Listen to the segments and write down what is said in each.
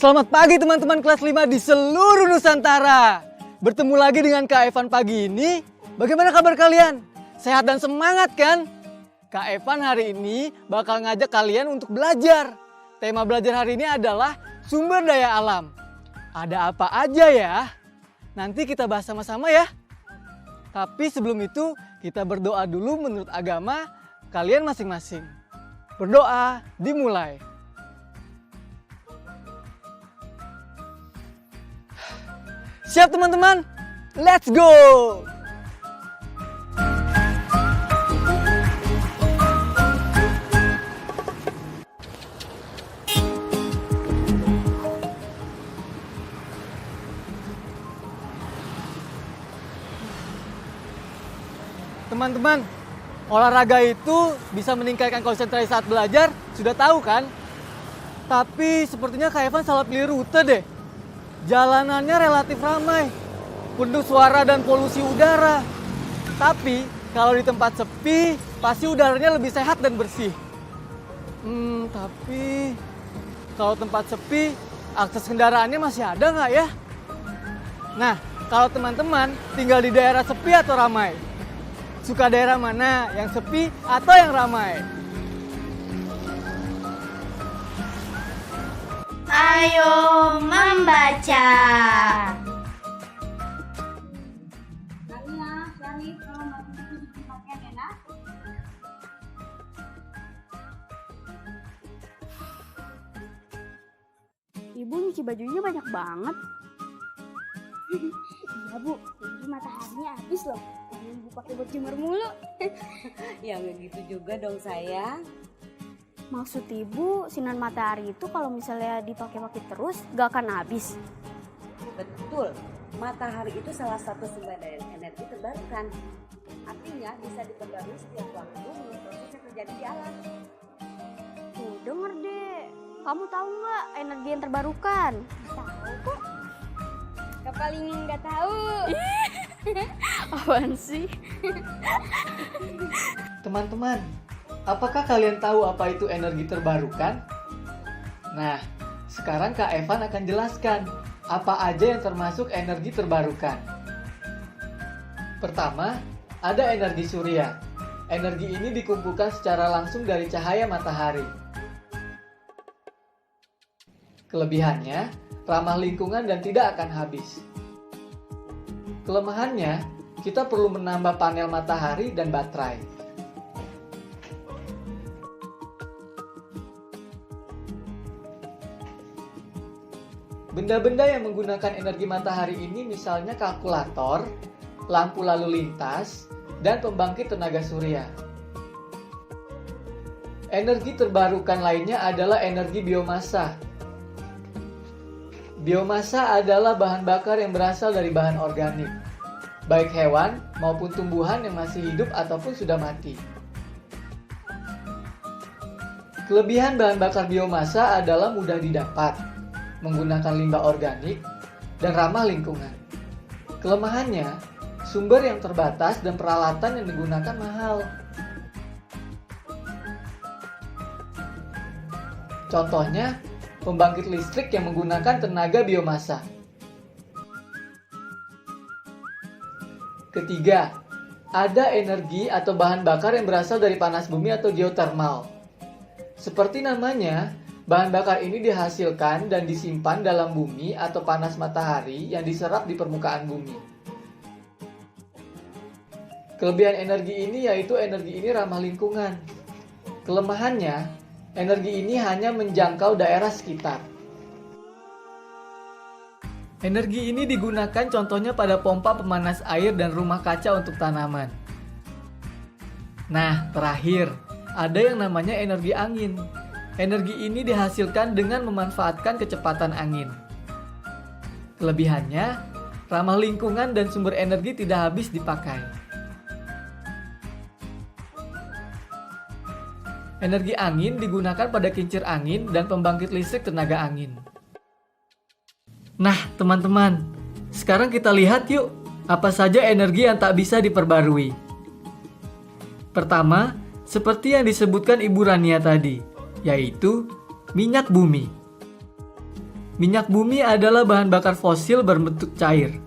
Selamat pagi teman-teman kelas 5 di seluruh Nusantara. Bertemu lagi dengan Kak Evan pagi ini. Bagaimana kabar kalian? Sehat dan semangat kan? Kak Evan hari ini bakal ngajak kalian untuk belajar. Tema belajar hari ini adalah sumber daya alam. Ada apa aja ya? Nanti kita bahas sama-sama ya. Tapi sebelum itu kita berdoa dulu menurut agama kalian masing-masing. Berdoa dimulai. Siap teman-teman? Let's go! Teman-teman, olahraga itu bisa meningkatkan konsentrasi saat belajar, sudah tahu kan? Tapi sepertinya Kak Evan salah pilih rute deh. Jalanannya relatif ramai, penuh suara dan polusi udara. Tapi kalau di tempat sepi, pasti udaranya lebih sehat dan bersih. Tapi kalau tempat sepi, akses kendaraannya masih ada nggak ya? Nah, kalau teman-teman tinggal di daerah sepi atau ramai? Suka daerah mana? Yang sepi atau yang ramai? Ayo membaca. Ibu nyuci bajunya banyak banget. Iya bu, ini mataharinya habis loh. Ibu pakai buat jemur mulu. Ya nggak gitu juga dong sayang. Maksud ibu sinar matahari itu kalau misalnya dipakai-pakai terus gak akan habis? Betul, matahari itu salah satu sumber daya energi terbarukan. Artinya bisa diperbarui setiap waktu menurut proses yang terjadi di alam. Tuh denger deh, kamu tahu nggak energi yang terbarukan? Tahu kok. Gak paling nggak tahu. Apaan sih? Teman-teman, apakah kalian tahu apa itu energi terbarukan? Nah, sekarang Kak Evan akan jelaskan apa aja yang termasuk energi terbarukan. Pertama, ada energi surya. Energi ini dikumpulkan secara langsung dari cahaya matahari. Kelebihannya, ramah lingkungan dan tidak akan habis. Kelemahannya, kita perlu menambah panel matahari dan baterai. Benda-benda yang menggunakan energi matahari ini misalnya kalkulator, lampu lalu lintas, dan pembangkit tenaga surya. Energi terbarukan lainnya adalah energi biomasa. Biomasa adalah bahan bakar yang berasal dari bahan organik, baik hewan maupun tumbuhan yang masih hidup ataupun sudah mati. Kelebihan bahan bakar biomasa adalah mudah didapat, menggunakan limbah organik, dan ramah lingkungan. Kelemahannya, sumber yang terbatas dan peralatan yang digunakan mahal. Contohnya, pembangkit listrik yang menggunakan tenaga biomasa. Ketiga, ada energi atau bahan bakar yang berasal dari panas bumi atau geothermal. Seperti namanya, bahan bakar ini dihasilkan dan disimpan dalam bumi atau panas matahari yang diserap di permukaan bumi. Kelebihan energi ini yaitu energi ini ramah lingkungan. Kelemahannya, energi ini hanya menjangkau daerah sekitar. Energi ini digunakan contohnya pada pompa pemanas air dan rumah kaca untuk tanaman. Nah, terakhir, ada yang namanya energi angin. Energi ini dihasilkan dengan memanfaatkan kecepatan angin. Kelebihannya, ramah lingkungan dan sumber energi tidak habis dipakai. Energi angin digunakan pada kincir angin dan pembangkit listrik tenaga angin. Nah, teman-teman, sekarang kita lihat yuk, apa saja energi yang tak bisa diperbarui. Pertama, seperti yang disebutkan Ibu Rania tadi, yaitu minyak bumi. Minyak bumi adalah bahan bakar fosil berbentuk cair.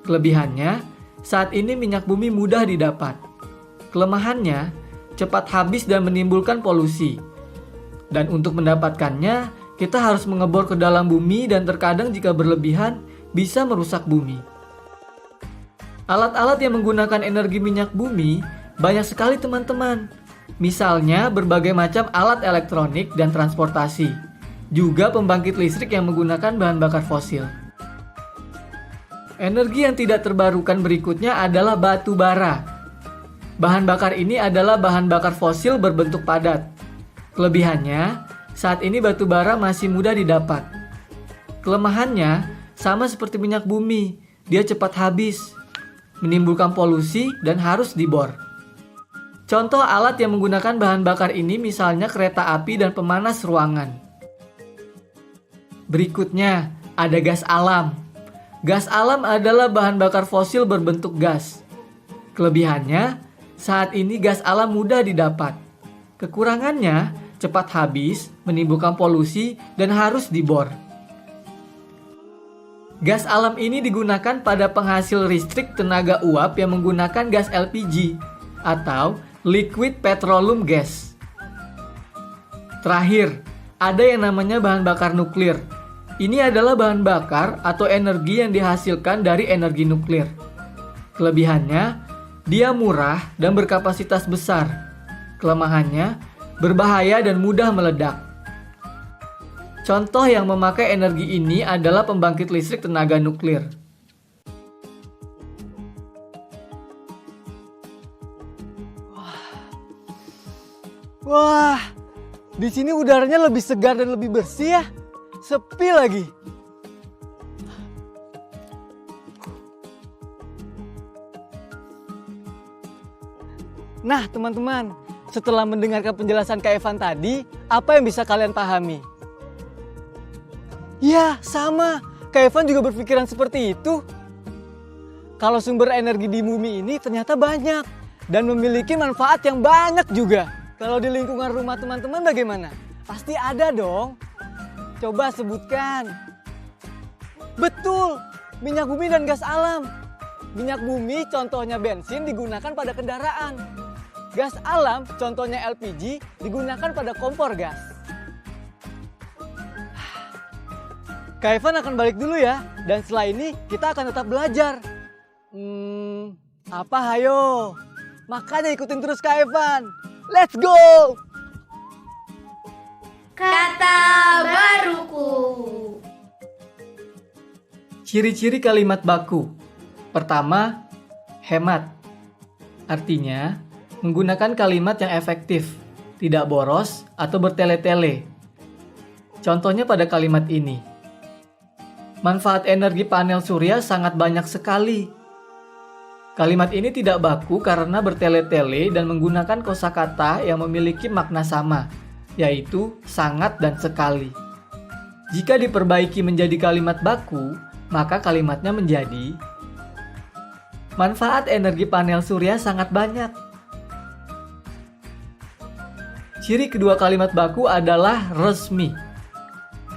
Kelebihannya, saat ini minyak bumi mudah didapat. Kelemahannya, cepat habis dan menimbulkan polusi. Dan untuk mendapatkannya, kita harus mengebor ke dalam bumi dan terkadang jika berlebihan bisa merusak bumi. Alat-alat yang menggunakan energi minyak bumi banyak sekali teman-teman. Misalnya berbagai macam alat elektronik dan transportasi. Juga pembangkit listrik yang menggunakan bahan bakar fosil. Energi yang tidak terbarukan berikutnya adalah batu bara. Bahan bakar ini adalah bahan bakar fosil berbentuk padat. Kelebihannya, saat ini batu bara masih mudah didapat. Kelemahannya sama seperti minyak bumi, dia cepat habis, menimbulkan polusi dan harus dibor. Contoh alat yang menggunakan bahan bakar ini misalnya kereta api dan pemanas ruangan. Berikutnya ada gas alam. Gas alam adalah bahan bakar fosil berbentuk gas. Kelebihannya, saat ini gas alam mudah didapat. Kekurangannya, cepat habis, menimbulkan polusi, dan harus dibor. Gas alam ini digunakan pada penghasil listrik tenaga uap yang menggunakan gas LPG atau liquid petroleum gas. Terakhir, ada yang namanya bahan bakar nuklir. Ini adalah bahan bakar atau energi yang dihasilkan dari energi nuklir. Kelebihannya, dia murah dan berkapasitas besar. Kelemahannya, berbahaya dan mudah meledak. Contoh yang memakai energi ini adalah pembangkit listrik tenaga nuklir. Wah, di sini udaranya lebih segar dan lebih bersih ya. Sepi lagi. Nah, teman-teman, setelah mendengarkan penjelasan Kak Evan tadi, apa yang bisa kalian pahami? Ya, sama. Kak Evan juga berpikiran seperti itu. Kalau sumber energi di bumi ini ternyata banyak dan memiliki manfaat yang banyak juga. Kalau di lingkungan rumah teman-teman bagaimana? Pasti ada dong. Coba sebutkan. Betul, minyak bumi dan gas alam. Minyak bumi contohnya bensin digunakan pada kendaraan. Gas alam contohnya LPG digunakan pada kompor gas. Kak Evan akan balik dulu ya, dan setelah ini kita akan tetap belajar. Apa hayo? Makanya ikutin terus Kak Evan. Let's go! Kata baruku. Ciri-ciri kalimat baku. Pertama, hemat. Artinya, menggunakan kalimat yang efektif, tidak boros atau bertele-tele. Contohnya pada kalimat ini. Manfaat energi panel surya sangat banyak sekali. Kalimat ini tidak baku karena bertele-tele dan menggunakan kosakata yang memiliki makna sama, yaitu sangat dan sekali. Jika diperbaiki menjadi kalimat baku, maka kalimatnya menjadi manfaat energi panel surya sangat banyak. Ciri kedua kalimat baku adalah resmi.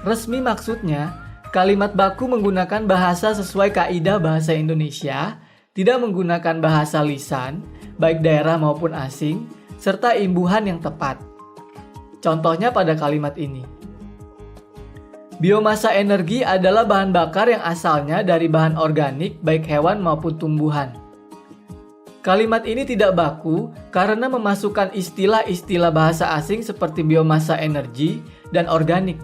Resmi maksudnya, kalimat baku menggunakan bahasa sesuai kaidah bahasa Indonesia tidak menggunakan bahasa lisan, baik daerah maupun asing, serta imbuhan yang tepat. Contohnya pada kalimat ini. Biomasa energi adalah bahan bakar yang asalnya dari bahan organik baik hewan maupun tumbuhan. Kalimat ini tidak baku karena memasukkan istilah-istilah bahasa asing seperti biomasa energi dan organik.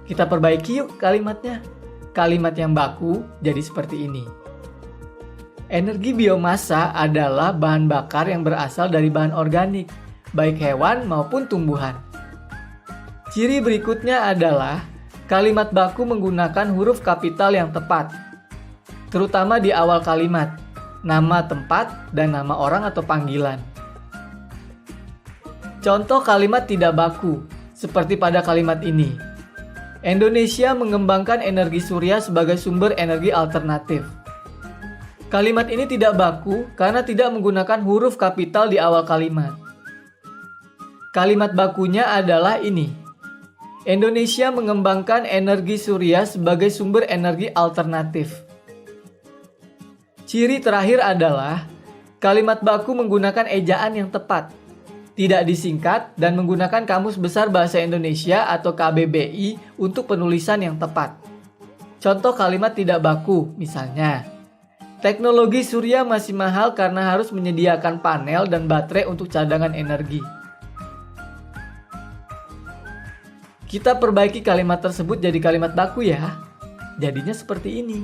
Kita perbaiki yuk kalimatnya. Kalimat yang baku jadi seperti ini. Energi biomasa adalah bahan bakar yang berasal dari bahan organik, baik hewan maupun tumbuhan. Ciri berikutnya adalah kalimat baku menggunakan huruf kapital yang tepat, terutama di awal kalimat, nama tempat dan nama orang atau panggilan. Contoh kalimat tidak baku, seperti pada kalimat ini. Indonesia mengembangkan energi surya sebagai sumber energi alternatif. Kalimat ini tidak baku karena tidak menggunakan huruf kapital di awal kalimat. Kalimat bakunya adalah ini. Indonesia mengembangkan energi surya sebagai sumber energi alternatif. Ciri terakhir adalah kalimat baku menggunakan ejaan yang tepat, tidak disingkat dan menggunakan Kamus Besar Bahasa Indonesia atau KBBI untuk penulisan yang tepat. Contoh kalimat tidak baku, misalnya, teknologi surya masih mahal karena harus menyediakan panel dan baterai untuk cadangan energi. Kita perbaiki kalimat tersebut jadi kalimat baku ya. Jadinya seperti ini.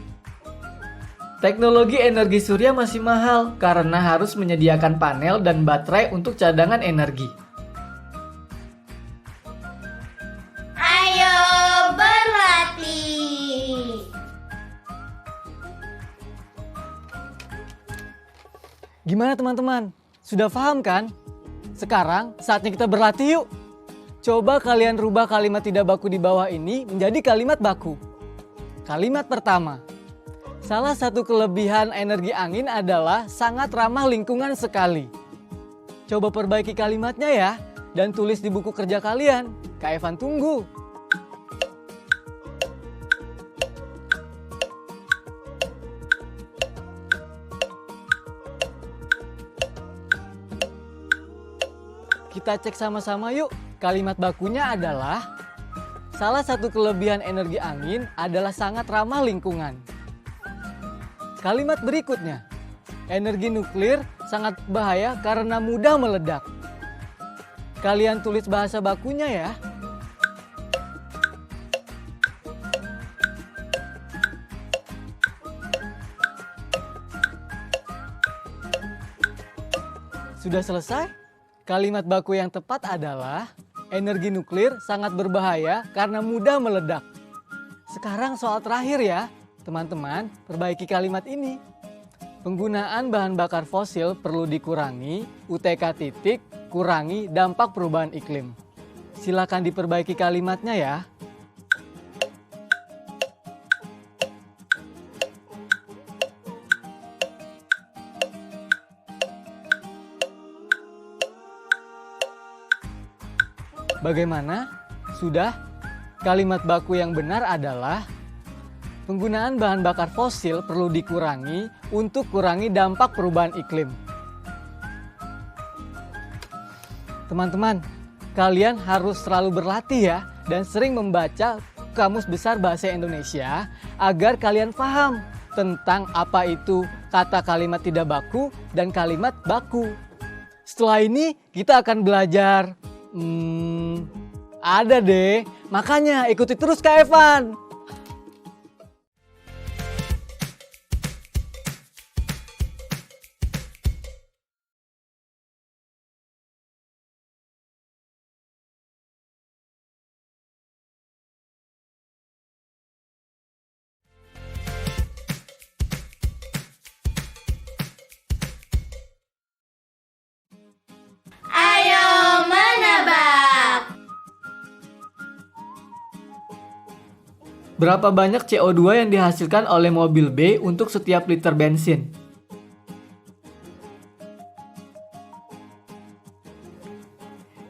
Teknologi energi surya masih mahal karena harus menyediakan panel dan baterai untuk cadangan energi. Ayo berlatih. Gimana teman-teman? Sudah paham kan? Sekarang saatnya kita berlatih yuk. Coba kalian rubah kalimat tidak baku di bawah ini menjadi kalimat baku. Kalimat pertama. Salah satu kelebihan energi angin adalah sangat ramah lingkungan sekali. Coba perbaiki kalimatnya ya dan tulis di buku kerja kalian. Kak Evan tunggu. Kita cek sama-sama yuk. Kalimat bakunya adalah salah satu kelebihan energi angin adalah sangat ramah lingkungan. Kalimat berikutnya, energi nuklir sangat bahaya karena mudah meledak. Kalian tulis bahasa bakunya ya. Sudah selesai? Kalimat baku yang tepat adalah energi nuklir sangat berbahaya karena mudah meledak. Sekarang soal terakhir ya, teman-teman, perbaiki kalimat ini. Penggunaan bahan bakar fosil perlu dikurangi, UTK kurangi dampak perubahan iklim. Silakan diperbaiki kalimatnya ya. Bagaimana? Sudah? Kalimat baku yang benar adalah penggunaan bahan bakar fosil perlu dikurangi untuk kurangi dampak perubahan iklim. Teman-teman, kalian harus selalu berlatih ya dan sering membaca Kamus Besar Bahasa Indonesia agar kalian paham tentang apa itu kata kalimat tidak baku dan kalimat baku. Setelah ini kita akan belajar ada deh, makanya ikuti terus Kak Evan. Ayo menebak. Berapa banyak CO2 yang dihasilkan oleh mobil B untuk setiap liter bensin?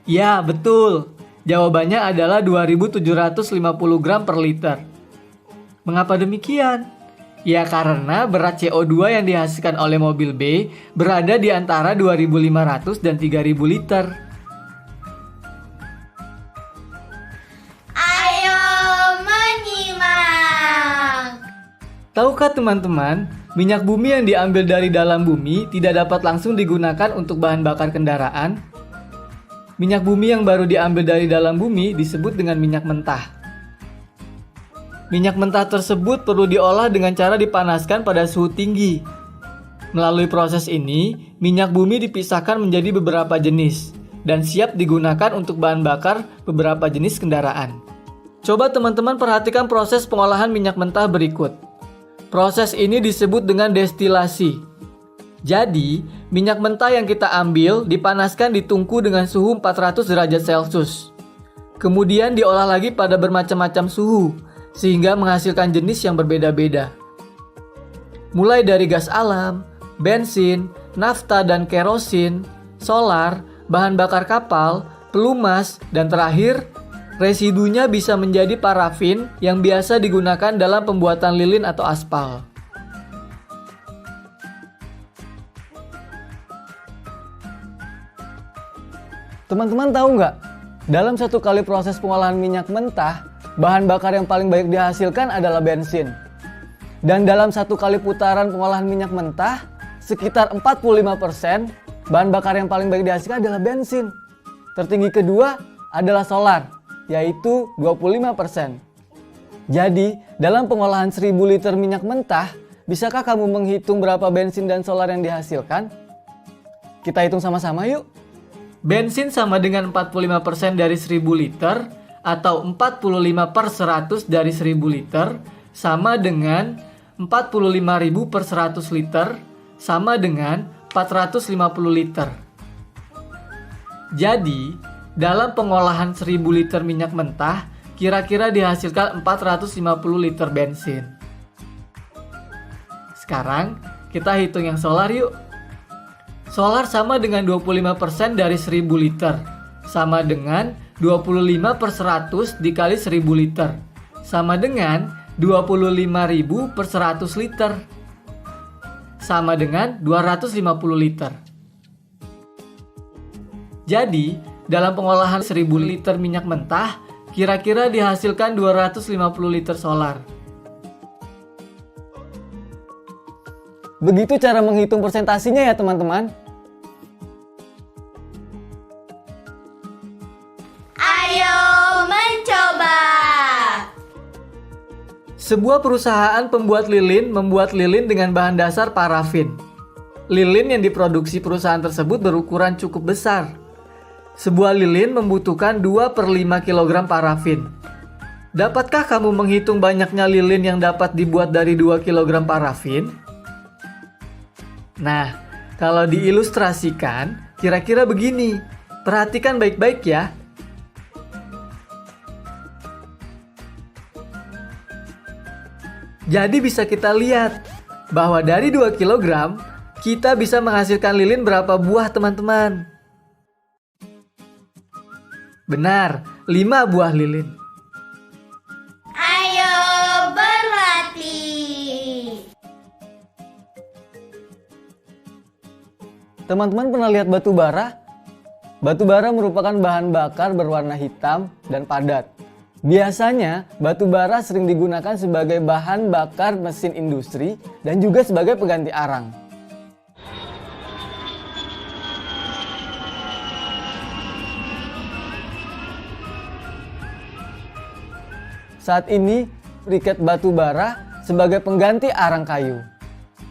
Ya, betul. Jawabannya adalah 2.750 gram per liter. Mengapa demikian? Ya karena berat CO2 yang dihasilkan oleh mobil B berada di antara 2.500 dan 3.000 liter. Ayo menyimak. Tahukah teman-teman, minyak bumi yang diambil dari dalam bumi tidak dapat langsung digunakan untuk bahan bakar kendaraan? Minyak bumi yang baru diambil dari dalam bumi disebut dengan minyak mentah. Minyak mentah tersebut perlu diolah dengan cara dipanaskan pada suhu tinggi. Melalui proses ini, minyak bumi dipisahkan menjadi beberapa jenis dan siap digunakan untuk bahan bakar beberapa jenis kendaraan. Coba teman-teman perhatikan proses pengolahan minyak mentah berikut. Proses ini disebut dengan destilasi. Jadi, minyak mentah yang kita ambil dipanaskan di tungku dengan suhu 400 derajat Celcius. Kemudian diolah lagi pada bermacam-macam suhu, sehingga menghasilkan jenis yang berbeda-beda. Mulai dari gas alam, bensin, nafta dan kerosin, solar, bahan bakar kapal, pelumas, dan terakhir, residunya bisa menjadi parafin yang biasa digunakan dalam pembuatan lilin atau aspal. Teman-teman tahu nggak? Dalam satu kali proses pengolahan minyak mentah, bahan bakar yang paling banyak dihasilkan adalah bensin. Dan dalam satu kali putaran pengolahan minyak mentah, sekitar 45% bahan bakar yang paling banyak dihasilkan adalah bensin. Tertinggi kedua adalah solar, yaitu 25%. Jadi, dalam pengolahan 1000 liter minyak mentah, bisakah kamu menghitung berapa bensin dan solar yang dihasilkan? Kita hitung sama-sama yuk. Bensin sama dengan 45% dari 1000 liter atau 45/100 dari 1000 liter sama dengan 45.000/100 liter sama dengan 450 liter. Jadi, dalam pengolahan 1000 liter minyak mentah, kira-kira dihasilkan 450 liter bensin. Sekarang, kita hitung yang solar yuk. Solar sama dengan 25% dari 1000 liter, sama dengan 25/100 dikali 1000 liter, sama dengan 25.000/100 liter, sama dengan 250 liter. Jadi, dalam pengolahan 1000 liter minyak mentah, kira-kira dihasilkan 250 liter solar. Begitu cara menghitung persentasinya ya teman-teman. Ayo mencoba. Sebuah perusahaan pembuat lilin membuat lilin dengan bahan dasar parafin. Lilin yang diproduksi perusahaan tersebut berukuran cukup besar. Sebuah lilin membutuhkan 2/5 kg parafin. Dapatkah kamu menghitung banyaknya lilin yang dapat dibuat dari 2 kg parafin? Nah, kalau diilustrasikan, kira-kira begini. Perhatikan baik-baik ya. Jadi bisa kita lihat bahwa dari 2 kg, kita bisa menghasilkan lilin berapa buah teman-teman? Benar, 5 buah lilin. Ayo berlatih. Teman-teman pernah lihat batu bara? Batu bara merupakan bahan bakar berwarna hitam dan padat. Biasanya, batu bara sering digunakan sebagai bahan bakar mesin industri dan juga sebagai pengganti arang. Saat ini, briket batu bara sebagai pengganti arang kayu.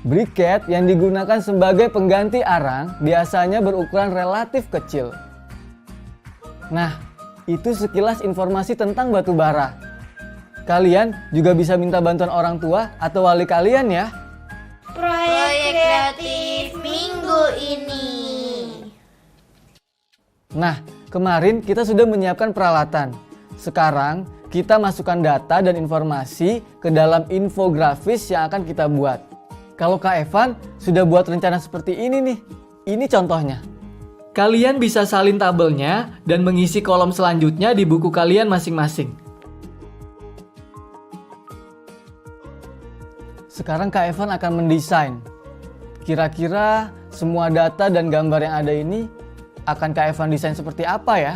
Briket yang digunakan sebagai pengganti arang biasanya berukuran relatif kecil. Nah, itu sekilas informasi tentang batu bara. Kalian juga bisa minta bantuan orang tua atau wali kalian ya. Proyek kreatif minggu ini. Nah, kemarin kita sudah menyiapkan peralatan. Sekarang kita masukkan data dan informasi ke dalam infografis yang akan kita buat. Kalau Kak Evan sudah buat rencana seperti ini nih. Ini contohnya. Kalian bisa salin tabelnya dan mengisi kolom selanjutnya di buku kalian masing-masing. Sekarang Kak Evan akan mendesain. Kira-kira semua data dan gambar yang ada ini akan Kak Evan desain seperti apa ya?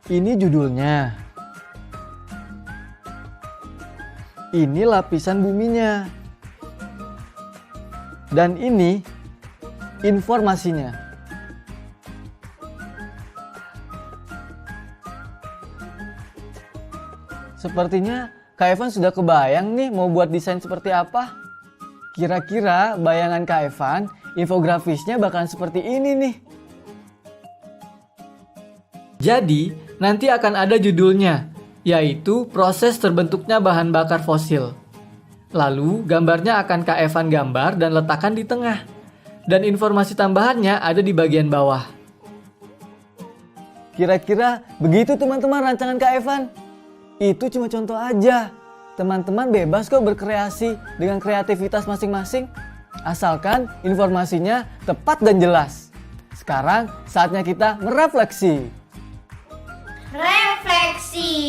Ini judulnya. Ini lapisan buminya. Dan ini informasinya. Sepertinya Kak Evan sudah kebayang nih mau buat desain seperti apa. Kira-kira bayangan Kak Evan, infografisnya bakalan seperti ini nih. Jadi, nanti akan ada judulnya, yaitu proses terbentuknya bahan bakar fosil. Lalu, gambarnya akan Kak Evan gambar dan letakkan di tengah. Dan informasi tambahannya ada di bagian bawah. Kira-kira begitu teman-teman rancangan Kak Evan. Itu cuma contoh aja. Teman-teman bebas kok berkreasi dengan kreativitas masing-masing. Asalkan informasinya tepat dan jelas. Sekarang saatnya kita merefleksi. Refleksi.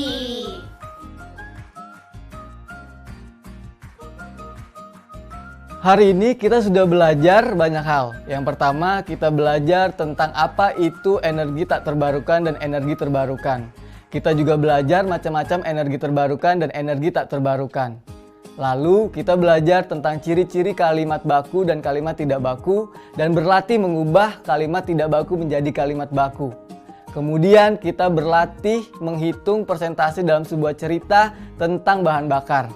Hari ini kita sudah belajar banyak hal. Yang pertama kita belajar tentang apa itu energi tak terbarukan dan energi terbarukan. Kita juga belajar macam-macam energi terbarukan dan energi tak terbarukan. Lalu kita belajar tentang ciri-ciri kalimat baku dan kalimat tidak baku dan berlatih mengubah kalimat tidak baku menjadi kalimat baku. Kemudian kita berlatih menghitung persentase dalam sebuah cerita tentang bahan bakar.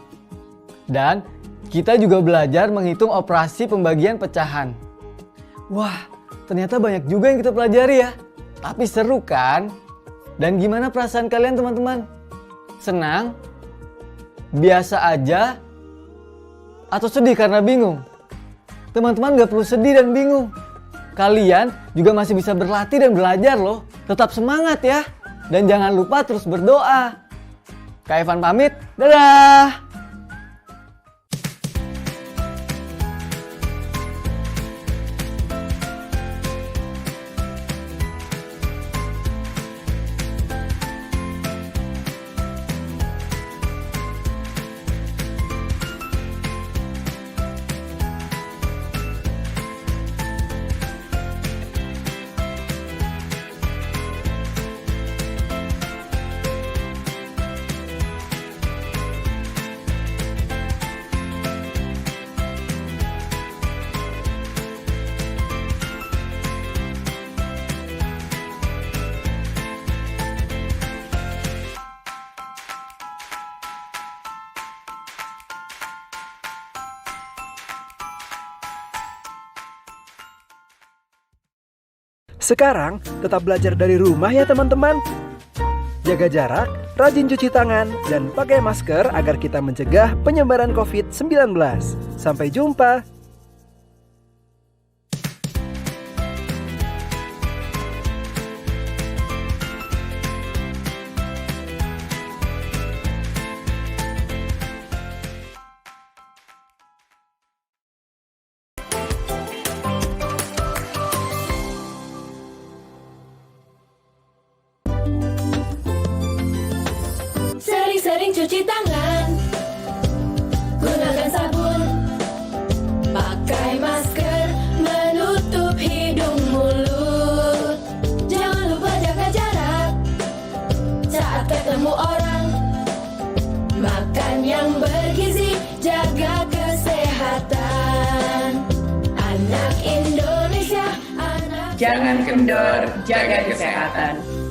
Dan kita juga belajar menghitung operasi pembagian pecahan. Wah, ternyata banyak juga yang kita pelajari ya. Tapi seru kan? Dan gimana perasaan kalian teman-teman? Senang? Biasa aja? Atau sedih karena bingung? Teman-teman gak perlu sedih dan bingung. Kalian juga masih bisa berlatih dan belajar loh. Tetap semangat ya. Dan jangan lupa terus berdoa. Kak Evan pamit. Dadah! Sekarang tetap belajar dari rumah ya teman-teman. Jaga jarak, rajin cuci tangan, dan pakai masker agar kita mencegah penyebaran COVID-19. Sampai jumpa. Sering-sering cuci tangan, gunakan sabun, pakai masker, menutup hidung mulut. Jangan lupa jaga jarak saat ketemu orang. Makan yang bergizi, jaga kesehatan. Anak Indonesia, anak Jangan kendor, jaga kesehatan.